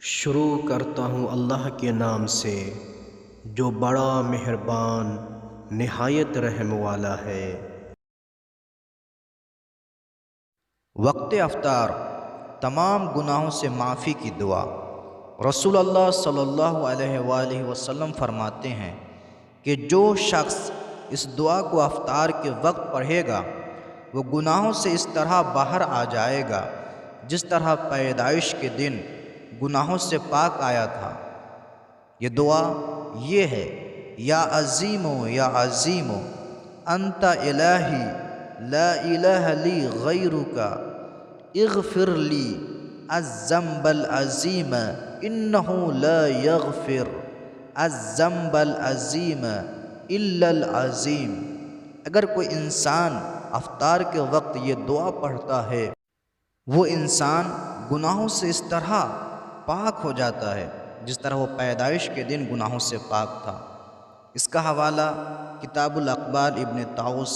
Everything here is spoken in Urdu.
شروع کرتا ہوں اللہ کے نام سے جو بڑا مہربان نہایت رحم والا ہے۔ وقت افطار تمام گناہوں سے معافی کی دعا۔ رسول اللہ صلی اللہ علیہ وآلہ وسلم فرماتے ہیں کہ جو شخص اس دعا کو افطار کے وقت پڑھے گا وہ گناہوں سے اس طرح باہر آ جائے گا جس طرح پیدائش کے دن گناہوں سے پاک آیا تھا۔ یہ دعا یہ ہے: یا عظیمو یا عظیمو انت الہی لا الہ لی غیرک اغفر لی الذنب العظیم انہ لا یغفر الذنب العظیم الا العظیم۔ اگر کوئی انسان افطار کے وقت یہ دعا پڑھتا ہے وہ انسان گناہوں سے اس طرح پاک ہو جاتا ہے جس طرح وہ پیدائش کے دن گناہوں سے پاک تھا۔ اس کا حوالہ کتاب الاقبال ابن طاؤس